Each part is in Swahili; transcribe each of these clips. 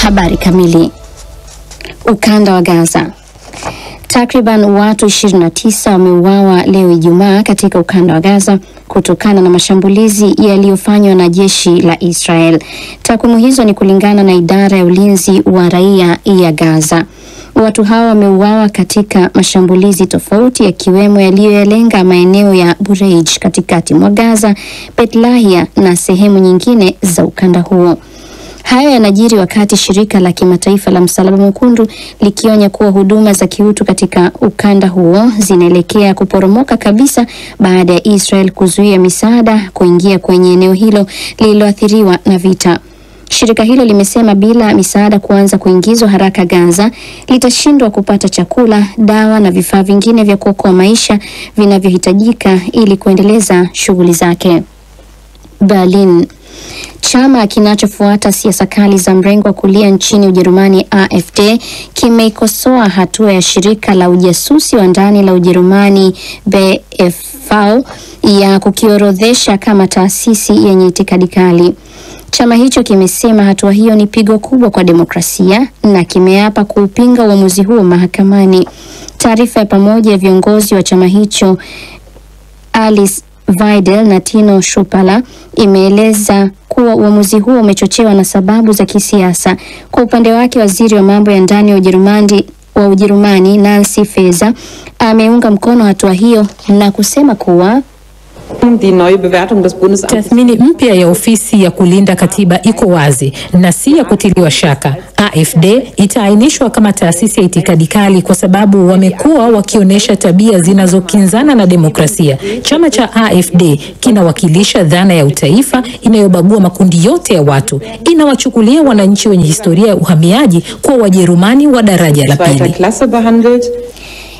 Habari kamili. Ukanda wa Gaza. Takriban watu 29 wameuawa leo Ijumaa katika ukanda wa Gaza kutokana na mashambulizi yaliyofanywa na jeshi la Israel. Takwimu hizo ni kulingana na idara ya ulinzi wa raia ya Gaza. Watu hawa wameuawa katika mashambulizi tofauti yakiwemo yaliyolenga maeneo ya Bureij katikati mwa Gaza, Betlahia na sehemu nyingine za ukanda huo. Hayo yanajiri wakati shirika la kimataifa la Msalaba Mwekundu likionya kuwa huduma za kiutu katika ukanda huo zinaelekea kuporomoka kabisa baada ya Israel kuzuia misaada kuingia kwenye eneo hilo lililoathiriwa na vita. Shirika hilo limesema bila misaada kuanza kuingizwa haraka Gaza, litashindwa kupata chakula, dawa na vifaa vingine vya kuokoa maisha vinavyohitajika ili kuendeleza shughuli zake. Berlin. Chama kinachofuata siasa kali za mrengo wa kulia nchini Ujerumani AfD kimeikosoa hatua ya shirika la ujasusi wa ndani la Ujerumani BFV ya kukiorodhesha kama taasisi yenye itikadi kali. Chama hicho kimesema hatua hiyo ni pigo kubwa kwa demokrasia na kimeapa kuupinga uamuzi huo mahakamani. Taarifa ya pamoja ya viongozi wa chama hicho Alice Weidel na Tino Schupala imeeleza kuwa uamuzi huo umechochewa na sababu za kisiasa. Kwa upande wake, waziri wa mambo ya ndani wa Ujerumani Nancy Faeser ameunga mkono hatua hiyo na kusema kuwa tathmini mpya ya ofisi ya kulinda katiba iko wazi na si ya kutiliwa shaka. AfD itaainishwa kama taasisi ya itikadi kali kwa sababu wamekuwa wakionyesha tabia zinazokinzana na demokrasia. Chama cha AfD kinawakilisha dhana ya utaifa inayobagua makundi yote ya watu. Inawachukulia wananchi wenye historia ya uhamiaji kwa Wajerumani wa daraja la pili.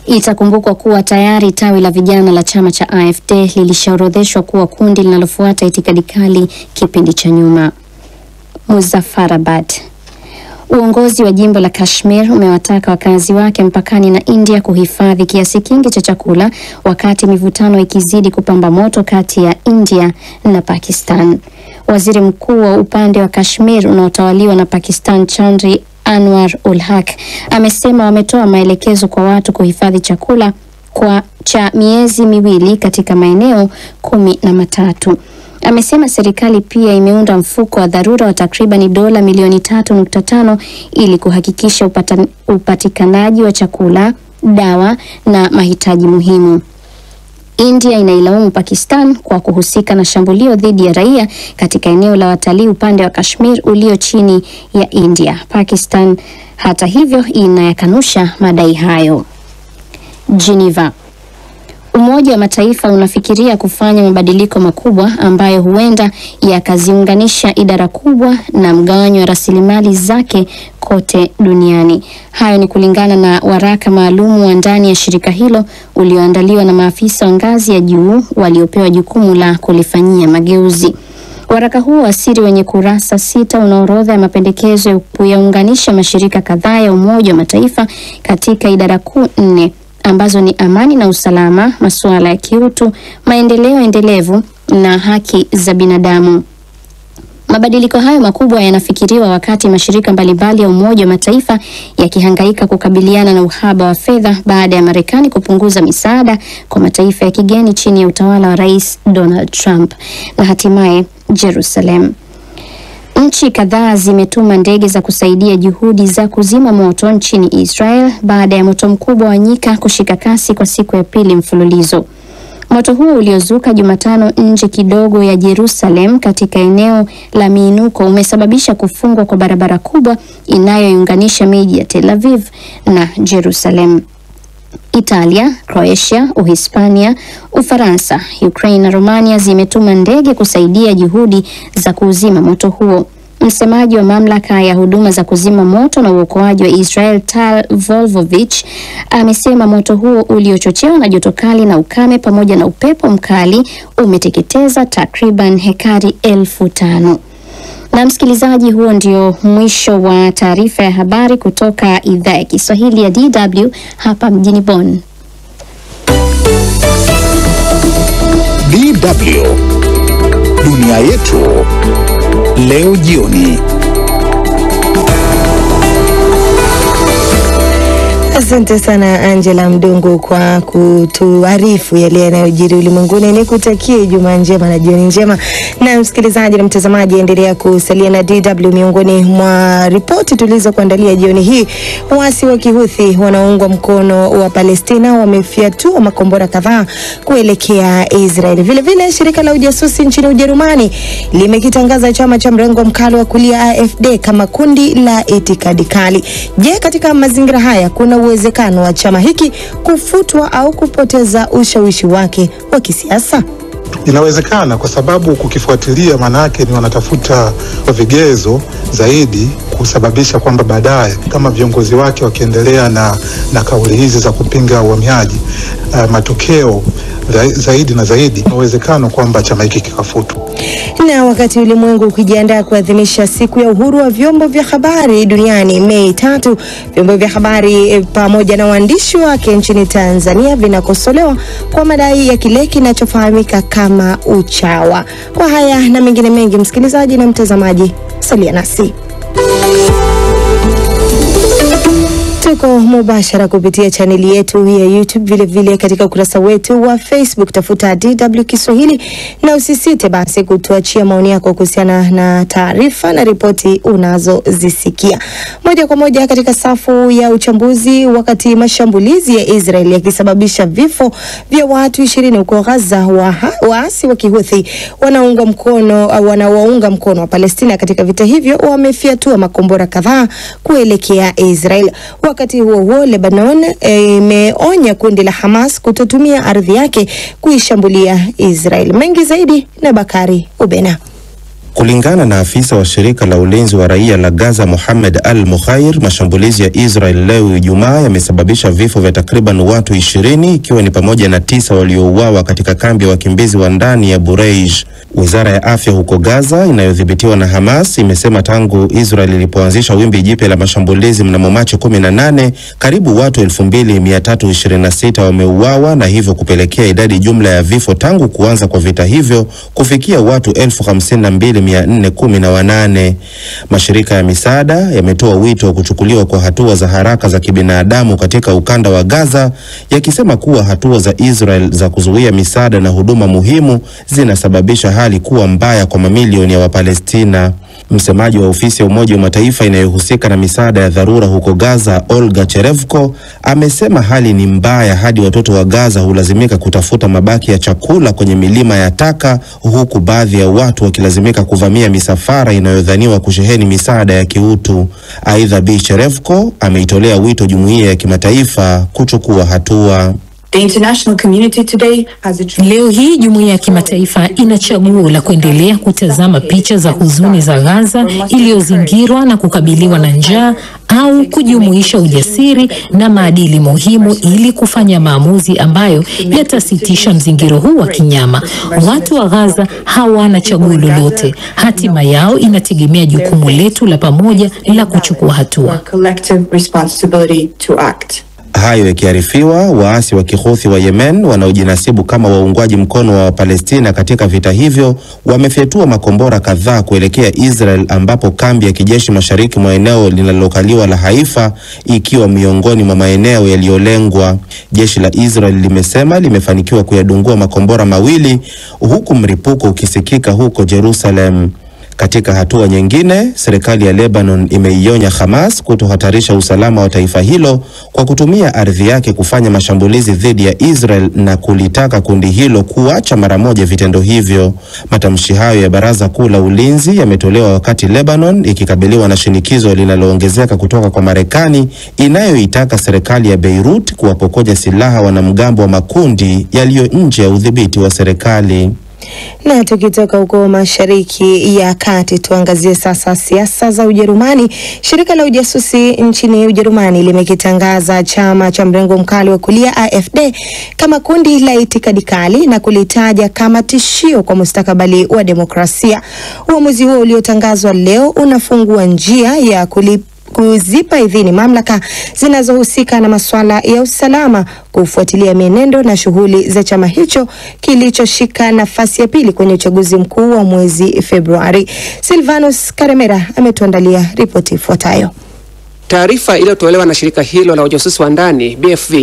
Itakumbukwa kuwa tayari tawi la vijana la chama cha AfD lilishaorodheshwa kuwa kundi linalofuata itikadi kali kipindi cha nyuma. Muzaffarabad. Uongozi wa jimbo la Kashmir umewataka wakazi wake mpakani na India kuhifadhi kiasi kingi cha chakula wakati mivutano ikizidi kupamba moto kati ya India na Pakistan. Waziri mkuu wa upande wa Kashmir unaotawaliwa na Pakistan, Chandri Anwar ul Haq, amesema wametoa maelekezo kwa watu kuhifadhi chakula cha miezi miwili katika maeneo 13. Amesema serikali pia imeunda mfuko wa dharura wa takriban dola milioni 3.5 ili kuhakikisha upatikanaji wa chakula, dawa na mahitaji muhimu. India inailaumu Pakistan kwa kuhusika na shambulio dhidi ya raia katika eneo la watalii upande wa Kashmir ulio chini ya India. Pakistan hata hivyo inayakanusha madai hayo. Geneva. Umoja wa Mataifa unafikiria kufanya mabadiliko makubwa ambayo huenda yakaziunganisha idara kubwa na mgawanyo wa rasilimali zake kote duniani. Hayo ni kulingana na waraka maalumu wa ndani ya shirika hilo ulioandaliwa na maafisa wa ngazi ya juu waliopewa jukumu la kulifanyia mageuzi. Waraka huo wa siri wenye kurasa 6 una orodha ya mapendekezo ya kuyaunganisha mashirika kadhaa ya Umoja wa Mataifa katika idara kuu 4 ambazo ni amani na usalama, masuala ya kiutu, maendeleo endelevu na haki za binadamu. Mabadiliko hayo makubwa yanafikiriwa wakati mashirika mbalimbali ya Umoja wa Mataifa yakihangaika kukabiliana na uhaba wa fedha baada ya Marekani kupunguza misaada kwa mataifa ya kigeni chini ya utawala wa Rais Donald Trump. Na hatimaye Jerusalem. Nchi kadhaa zimetuma ndege za kusaidia juhudi za kuzima moto nchini Israel baada ya moto mkubwa wa nyika kushika kasi kwa siku ya pili mfululizo. Moto huo uliozuka Jumatano nje kidogo ya Jerusalem katika eneo la miinuko umesababisha kufungwa kwa barabara kubwa inayoiunganisha miji ya Tel Aviv na Jerusalem. Italia, Croatia, Uhispania, Ufaransa, Ukraine na Romania zimetuma ndege kusaidia juhudi za kuzima moto huo. Msemaji wa mamlaka ya huduma za kuzima moto na uokoaji wa Israel, Tal Volvovich, amesema moto huo uliochochewa na joto kali na ukame pamoja na upepo mkali umeteketeza takriban hekari 5,000. Na msikilizaji, huo ndio mwisho wa taarifa ya habari kutoka idhaa ya Kiswahili ya DW hapa mjini Bonn. DW Dunia Yetu Leo Jioni. Asante sana Angela Mdungu kwa kutuarifu yale yanayojiri ulimwenguni. Nikutakie Ijumaa njema na jioni njema. Na msikilizaji na mtazamaji, endelea kusalia na DW. Miongoni mwa ripoti tulizokuandalia jioni hii, waasi wa Kihuthi wanaoungwa mkono wa Palestina wamefyatua makombora kadhaa kuelekea Israeli. Vile vile shirika la ujasusi nchini Ujerumani limekitangaza chama cha mrengo mkali wa kulia AfD kama kundi la itikadi kali. Je, katika mazingira haya kuna uwezekano wa chama hiki kufutwa au kupoteza ushawishi wake wa kisiasa? Inawezekana, kwa sababu kukifuatilia manake ni wanatafuta vigezo zaidi kusababisha kwamba baadaye kama viongozi wake wakiendelea na kauli hizi za kupinga uhamiaji, matokeo zaidi na zaidi, inawezekano kwamba chama hiki kikafutwa. Na wakati ulimwengu ukijiandaa kuadhimisha siku ya uhuru wa vyombo vya habari duniani Mei 3, vyombo vya habari pamoja na waandishi wake nchini Tanzania vinakosolewa kwa madai ya kile kinachofahamika kama uchawa. Kwa haya na mengine mengi, msikilizaji na mtazamaji, salia nasi. Tuko mubashara kupitia chaneli yetu ya YouTube, vile vile katika ukurasa wetu wa Facebook, tafuta DW Kiswahili, na usisite basi kutuachia maoni yako kuhusiana na taarifa na ripoti unazozisikia. Moja kwa moja katika safu ya uchambuzi, wakati mashambulizi ya Israeli yakisababisha vifo vya watu 20 huko Gaza, waasi wa Kihuthi wanaounga mkono wa Palestina katika vita hivyo wamefyatua makombora kadhaa kuelekea Israeli. Wakati huo Lebanon imeonya kundi la Hamas kutotumia ardhi yake kuishambulia Israel. Mengi zaidi na Bakari Ubena. Kulingana na afisa wa shirika la ulinzi wa raia la Gaza Mohamed Al-Mukhair, mashambulizi ya Israel leo Ijumaa yamesababisha vifo vya takriban watu 20, ikiwa ni pamoja na 9 waliouawa katika kambi ya wakimbizi wa ndani ya Bureij. Wizara ya afya huko Gaza inayodhibitiwa na Hamas imesema tangu Israel ilipoanzisha wimbi jipya la mashambulizi mnamo Machi 18, karibu watu 2326 wameuawa, na hivyo kupelekea idadi jumla ya vifo tangu kuanza kwa vita hivyo kufikia watu 52,418. Mashirika ya misaada yametoa wito wa kuchukuliwa kwa hatua za haraka za kibinadamu katika ukanda wa Gaza, yakisema kuwa hatua za Israel za kuzuia misaada na huduma muhimu zinasababisha hali kuwa mbaya kwa mamilioni ya Wapalestina. Msemaji wa ofisi ya Umoja wa Mataifa inayohusika na misaada ya dharura huko Gaza, Olga Cherevko, amesema hali ni mbaya hadi watoto wa Gaza hulazimika kutafuta mabaki ya chakula kwenye milima ya taka, huku baadhi ya watu wakilazimika kuvamia misafara inayodhaniwa kusheheni misaada ya kiutu. Aidha, Bi Cherevko ameitolea wito jumuiya ya kimataifa kuchukua hatua. Leo hii jumuiya ya kimataifa ina chaguo la kuendelea kutazama picha za huzuni za Gaza iliyozingirwa na kukabiliwa na njaa, au kujumuisha ujasiri na maadili muhimu ili kufanya maamuzi ambayo yatasitisha mzingiro huu wa kinyama. Watu wa Gaza hawana chaguo lolote. Hatima yao inategemea jukumu letu la pamoja la kuchukua hatua. Hayo yakiarifiwa, waasi wa Kihuthi wa Yemen wanaojinasibu kama waungwaji mkono wa Palestina katika vita hivyo wamefyatua makombora kadhaa kuelekea Israel, ambapo kambi ya kijeshi mashariki mwa eneo linalokaliwa la Haifa ikiwa miongoni mwa maeneo yaliyolengwa. Jeshi la Israel limesema limefanikiwa kuyadungua makombora mawili, huku mripuko ukisikika huko Jerusalem. Katika hatua nyingine, serikali ya Lebanon imeionya Hamas kutohatarisha usalama wa taifa hilo kwa kutumia ardhi yake kufanya mashambulizi dhidi ya Israel, na kulitaka kundi hilo kuacha mara moja vitendo hivyo. Matamshi hayo ya Baraza Kuu la Ulinzi yametolewa wakati Lebanon ikikabiliwa na shinikizo linaloongezeka kutoka kwa Marekani inayoitaka serikali ya Beirut kuwapokonya silaha wanamgambo wa makundi yaliyo nje ya udhibiti wa serikali. Na tukitoka huko Mashariki ya Kati, tuangazie sasa siasa za Ujerumani. Shirika la ujasusi nchini Ujerumani limekitangaza chama cha mrengo mkali wa kulia AfD kama kundi la itikadi kali na kulitaja kama tishio kwa mustakabali wa demokrasia. Uamuzi huo uliotangazwa leo unafungua njia ya kuzipa idhini mamlaka zinazohusika na masuala ya usalama kufuatilia mienendo na shughuli za chama hicho kilichoshika nafasi ya pili kwenye uchaguzi mkuu wa mwezi Februari. Silvanus Karemera ametuandalia ripoti ifuatayo. Taarifa iliyotolewa na shirika hilo la ujasusi wa ndani BFV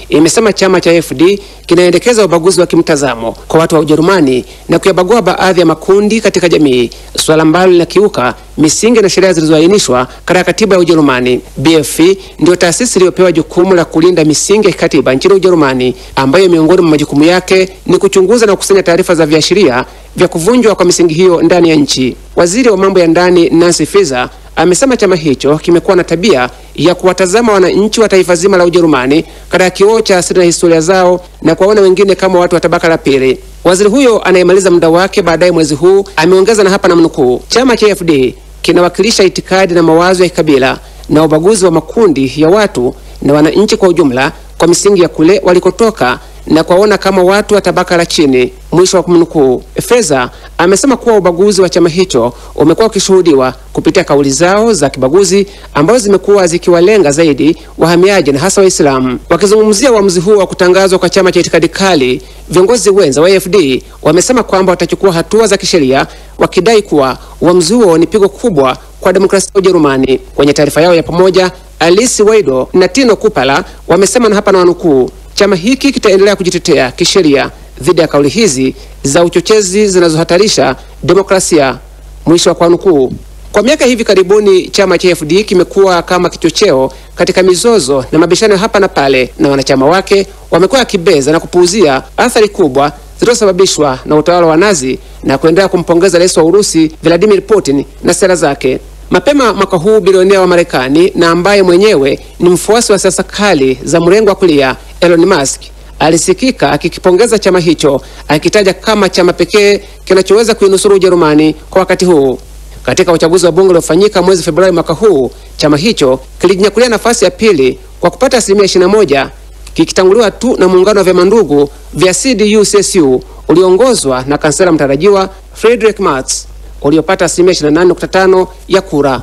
imesema chama cha AfD kinaendekeza ubaguzi wa kimtazamo kwa watu wa Ujerumani na kuyabagua baadhi ya makundi katika jamii, swala ambalo linakiuka misingi na sheria zilizoainishwa katika katiba ya Ujerumani. BFV ndio taasisi iliyopewa jukumu la kulinda misingi ya katiba nchini Ujerumani, ambayo miongoni mwa majukumu yake ni kuchunguza na kukusanya taarifa za viashiria vya kuvunjwa kwa misingi hiyo ndani ya nchi. Waziri wa mambo ya ndani Nancy Faeser amesema chama hicho kimekuwa na tabia ya kuwatazama wananchi wa taifa zima la Ujerumani katika kioo cha asili na historia zao na kuwaona wengine kama watu wa tabaka la pili. Waziri huyo anayemaliza muda wake baadaye mwezi huu ameongeza, na hapa namnukuu, chama cha AfD kinawakilisha itikadi na mawazo ya kikabila na ubaguzi wa makundi ya watu na wananchi kwa ujumla kwa misingi ya kule walikotoka na kuwaona kama watu wa tabaka la chini, mwisho wa kumnukuu. Faeser amesema kuwa ubaguzi wa chama hicho umekuwa ukishuhudiwa kupitia kauli zao za kibaguzi ambazo zimekuwa zikiwalenga zaidi wahamiaji na hasa Waislamu. Wakizungumzia uamuzi huo wa kutangazwa kwa chama cha itikadi kali, viongozi wenza wa AfD wamesema kwamba watachukua hatua za kisheria, wakidai kuwa uamuzi huo ni pigo kubwa kwa demokrasia ya Ujerumani. Kwenye taarifa yao ya pamoja, Alice Weidel na Tino Kupala wamesema, na hapa na wanukuu, chama hiki kitaendelea kujitetea kisheria dhidi ya kauli hizi za uchochezi zinazohatarisha demokrasia, mwisho wa kunukuu. Kwa miaka hivi karibuni chama cha AfD kimekuwa kama kichocheo katika mizozo na mabishano hapa na pale, na wanachama wake wamekuwa wakibeza na kupuuzia athari kubwa zilizosababishwa na utawala wa Nazi na kuendelea kumpongeza rais wa Urusi Vladimir Putin na sera zake. Mapema mwaka huu bilionea wa Marekani na ambaye mwenyewe ni mfuasi wa siasa kali za mrengo wa kulia Elon Musk alisikika akikipongeza chama hicho, akitaja kama chama pekee kinachoweza kuinusuru Ujerumani kwa wakati huu. Katika uchaguzi wa bunge uliofanyika mwezi Februari mwaka huu, chama hicho kilijinyakulia nafasi ya pili kwa kupata 21%, kikitanguliwa tu na muungano wa vyama ndugu vya CDU-CSU uliongozwa na kansela mtarajiwa Friedrich Merz uliopata 28.5% ya kura.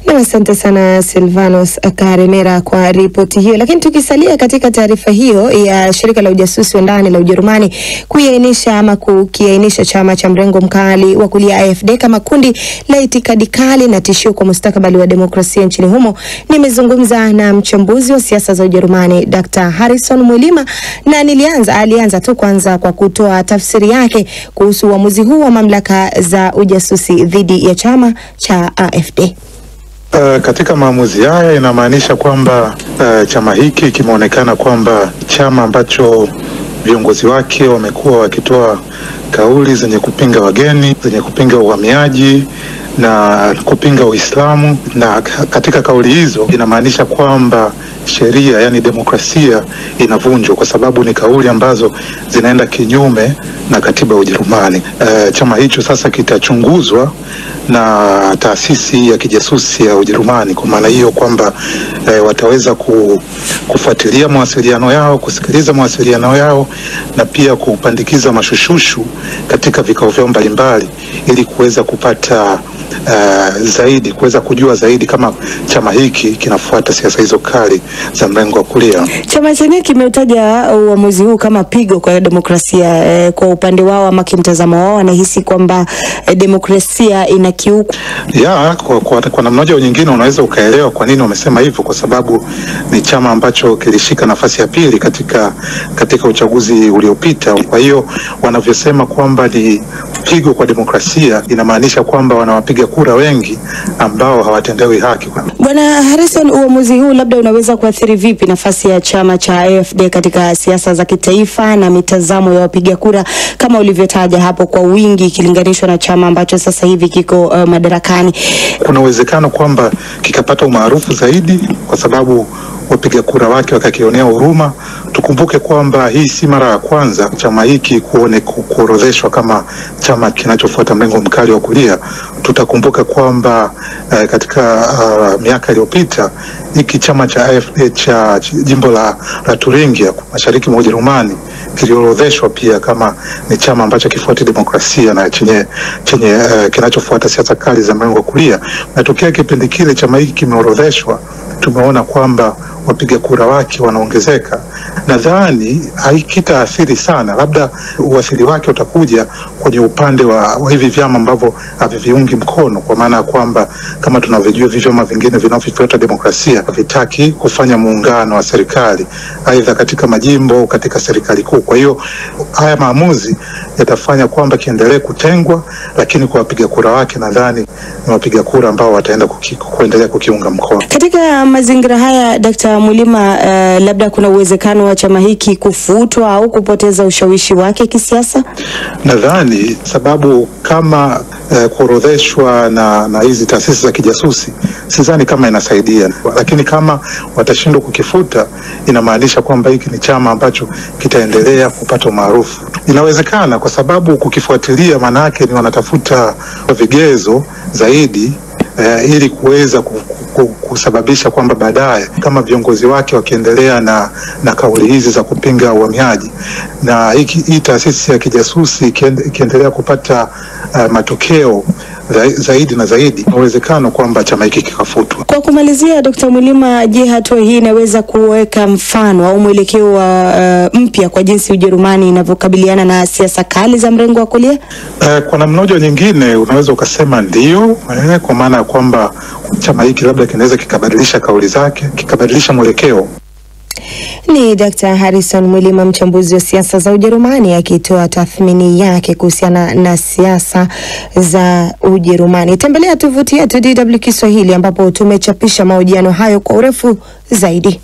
Na asante sana Silvanos Karemera kwa ripoti hiyo. Lakini tukisalia katika taarifa hiyo ya shirika la ujasusi wa ndani la Ujerumani kuiainisha ama kukiainisha chama cha mrengo mkali wa kulia AfD kama kundi la itikadi kali na tishio kwa mustakabali wa demokrasia nchini humo, nimezungumza na mchambuzi wa siasa za Ujerumani Dr. Harrison Mwilima, na alianza tu kwanza kwa kutoa tafsiri yake kuhusu uamuzi huu wa mamlaka za ujasusi dhidi ya chama cha AfD. Katika maamuzi haya inamaanisha kwamba chama hiki kimeonekana kwamba chama ambacho viongozi wake wamekuwa wakitoa kauli zenye kupinga wageni, zenye kupinga uhamiaji na kupinga Uislamu, na katika kauli hizo inamaanisha kwamba sheria, yani demokrasia, inavunjwa kwa sababu ni kauli ambazo zinaenda kinyume na katiba ya Ujerumani. Chama hicho sasa kitachunguzwa na taasisi ya kijasusi ya Ujerumani, kwa maana hiyo kwamba wataweza kufuatilia mawasiliano yao, kusikiliza mawasiliano yao na pia kupandikiza mashushushu katika vikao vyao mbalimbali ili kuweza kupata zaidi, kuweza kujua zaidi kama chama hiki kinafuata siasa hizo kali za mrengo wa kulia. Chama chenyewe kimeutaja uamuzi huu kama pigo kwa demokrasia. Kwa upande wao ama kimtazamo wao, wanahisi kwamba demokrasia inakiuka. Kwa namna moja au nyingine unaweza ukaelewa kwa nini wamesema hivyo, kwa sababu ni chama ambacho kilishika nafasi ya pili katika uchaguzi uliopita. Kwa hiyo wanavyosema kwamba ni pigo kwa demokrasia, inamaanisha kwamba wanawapiga kura wengi ambao hawatendewi haki. Bwana Harrison, uamuzi huu labda unaweza kuathiri vipi nafasi ya chama cha AfD katika siasa za kitaifa na mitazamo ya wapiga kura kama ulivyotaja hapo, kwa wingi ikilinganishwa na chama ambacho sasa hivi kiko madarakani? Kuna uwezekano kwamba kikapata umaarufu zaidi kwa sababu wapiga kura wake wakakionea huruma. Tukumbuke kwamba hii si mara ya kwanza chama hiki kuorodheshwa kama chama kinachofuata mrengo mkali wa kulia. Tutakumbuka kwamba katika miaka iliyopita hiki chama cha AfD cha jimbo la Thuringia mashariki mwa Ujerumani kiliorodheshwa pia kama ni chama ambacho kifuati demokrasia na chenye kinachofuata siasa kali za mrengo wa kulia. Na tokea kipindi kile chama hiki kimeorodheshwa, tumeona kwamba wapiga kura wake wanaongezeka. Nadhani haikitaathiri sana, labda uathiri wake utakuja kwenye upande wa hivi vyama ambavyo haviviungi mkono, kwa maana ya kwamba kama tunavyojua vyama vingine vinavyofuata demokrasia havitaki kufanya muungano wa serikali, aidha katika majimbo, katika serikali kuu. Kwa hiyo haya maamuzi yatafanya kwamba kiendelee kutengwa, lakini kwa wapiga kura wake nadhani ni wapiga kura ambao wataenda kuendelea kukiunga mkono. Katika mazingira haya, Dr. Mulima, labda kuna uwezekano wa chama hiki kufutwa au kupoteza ushawishi wake kisiasa? Nadhani sababu kama kuorodheshwa na hizi taasisi za kijasusi, sidhani kama inasaidia, lakini kama watashindwa kukifuta, inamaanisha kwamba hiki ni chama ambacho kitaendelea kupata umaarufu. Inawezekana kwa sababu kukifuatilia maana yake ni wanatafuta vigezo zaidi ili kuweza kusababisha kwamba baadaye kama viongozi wake wakiendelea na kauli hizi za kupinga uhamiaji, na hii taasisi ya kijasusi ikiendelea kupata matokeo zaidi na zaidi, uwezekano kwamba chama hiki kikafutwa. Kwa kumalizia, Dr. Mulima, je, hatua hii inaweza kuweka mfano au mwelekeo wa mpya kwa jinsi Ujerumani inavyokabiliana na siasa kali za mrengo wa kulia? Kwa namna moja nyingine unaweza ukasema ndio, kwa maana ya kwamba chama hiki labda kinaweza kikabadilisha kauli zake, kikabadilisha mwelekeo. Ni Dr. Harrison Mulima, mchambuzi wa siasa za Ujerumani, akitoa tathmini yake kuhusiana na siasa za Ujerumani. Tembelea tovuti yetu DW Kiswahili ambapo tumechapisha mahojiano hayo kwa urefu zaidi.